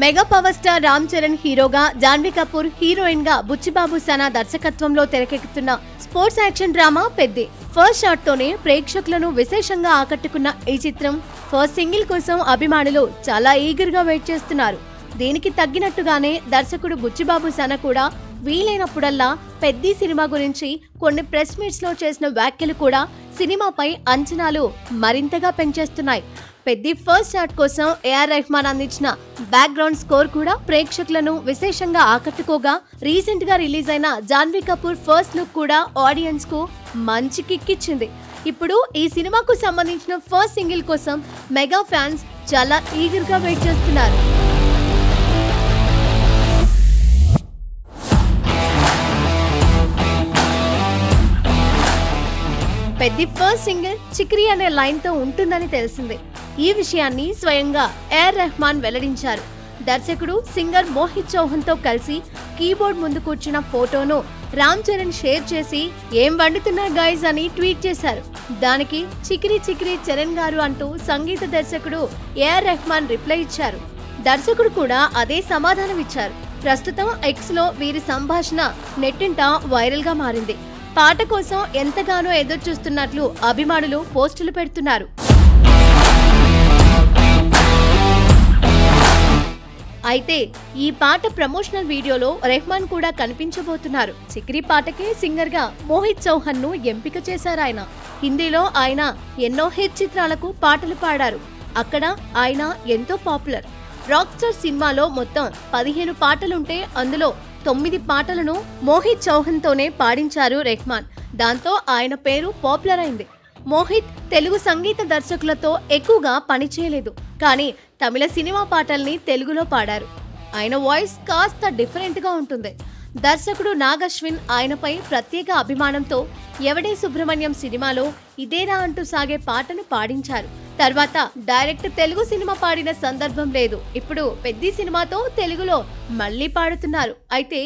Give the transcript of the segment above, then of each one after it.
Mega power star Ram Charan హీరోగా, Janhvi Kapoor heroine గా బుచ్చిబాబు సనా దర్శకత్వంలో తెరకెక్కుతున్న sports action drama Peddi. First shot తోనే ప్రేక్షకులను విశేషంగా ఆకట్టుకున్న ఈ చిత్రం ఫస్ట్ సింగిల్ కోసం అభిమానులు చాలా ఈగర్ గా వెయిట్ చేస్తున్నారు. దీనికి తగ్గినట్టుగానే దర్శకుడు బుచ్చిబాబు సనా కూడా వీలైనప్పుడల్లా పెద్ది సినిమా గురించి కొన్ని ప్రెస్ మీట్స్ లో చేసిన వ్యాఖ్యలు కూడా సినిమాపై అంచనాలు మరింతగా పెంచేస్తున్నాయి. పెద్ది ఫస్ట్ షాట్ కోసం ఏఆర్ రెహమాన్ అందించిన బ్యాక్గ్రౌండ్ స్కోర్ కూడా ప్రేక్షకులను విశేషంగా ఆకట్టుకోగా, రీసెంట్ గా రిలీజ్ అయిన జాన్వీ కపూర్ ఫస్ట్ లుక్ కూడా ఆడియన్స్ కు మంచి కిక్ ఇచ్చింది. ఇప్పుడు ఈ సినిమాకు సంబంధించిన ఫస్ట్ సింగిల్ కోసం మెగా ఫ్యాన్స్ చాలా ఈగర్ గా వెయిట్ చేస్తున్నారు. పెద్ది ఫస్ట్ సింగిల్ చిక్రీ అనే లైన్ తో ఉంటుందని తెలిసింది. ఈ విషయాన్ని స్వయంగా ఏఆర్ రెహమాన్ వెల్లడించారు. దర్శకుడు సింగర్ మోహిత్ చౌహాన్ తో కలిసి కీబోర్డ్ ముందు కూర్చున్న ఫోటోను రామ్ చరణ్ షేర్ చేసి "ఏం వండుతున్నారు గైస్" అని ట్వీట్ చేశారు. దానికి "చిక్రీ చిక్రీ చరణ్ గారు" అంటూ సంగీత దర్శకుడు ఏఆర్ రెహమాన్ రిప్లై ఇచ్చారు. దర్శకుడు కూడా అదే సమాధానం ఇచ్చారు. ప్రస్తుతం ఎక్స్ లో వీరి సంభాషణ నెట్టింట వైరల్ గా మారింది. పాట కోసం ఎంతగానో ఎదురు చూస్తున్నట్లు అభిమానులు పోస్టులు పెడుతున్నారు. అయితే ఈ పాట ప్రమోషనల్ వీడియోలో రెహమాన్ కూడా కనిపించబోతున్నారు. చిక్రీ పాటకే సింగర్ గా మోహిత్ చౌహాన్ ను ఎంపిక చేశారు. ఆయన హిందీలో ఆయన ఎన్నో హిట్ చిత్రాలకు పాటలు పాడారు. అక్కడ ఆయన ఎంతో పాపులర్. రాక్ స్టార్ సినిమాలో మొత్తం 15 పాటలుంటే అందులో 9 పాటలను మోహిత్ చౌహాన్ తోనే పాడించారు రెహమాన్. దాంతో ఆయన పేరు పాపులర్ అయింది. మోహిత్ తెలుగు సంగీత దర్శకులతో ఎక్కువగా పనిచేయలేదు, కానీ తమిళ సినిమా పాటల్ని తెలుగులో పాడారు. ఆయన వాయిస్ కాస్త డిఫరెంట్ గా ఉంటుంది. దర్శకుడు నాగ్ అశ్విన్ ఆయనపై ప్రత్యేక అభిమానంతో ఎవడే సుబ్రహ్మణ్యం సినిమాలో ఇదేరా అంటూ సాగే పాటను పాడించారు. తర్వాత డైరెక్ట్ తెలుగు సినిమా పాడిన సందర్భం లేదు. ఇప్పుడు పెద్ది సినిమాతో తెలుగులో మళ్లీ పాడుతున్నారు. అయితే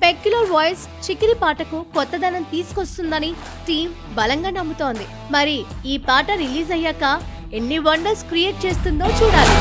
పెక్యులర్ వాయిస్ చిక్రీ పాటకు కొత్తదనం తీసుకొస్తుందని టీం బలంగా నమ్ముతోంది. మరి ఈ పాట రిలీజ్ అయ్యాక ఎన్ని వండర్స్ క్రియేట్ చేస్తుందో చూడాలి.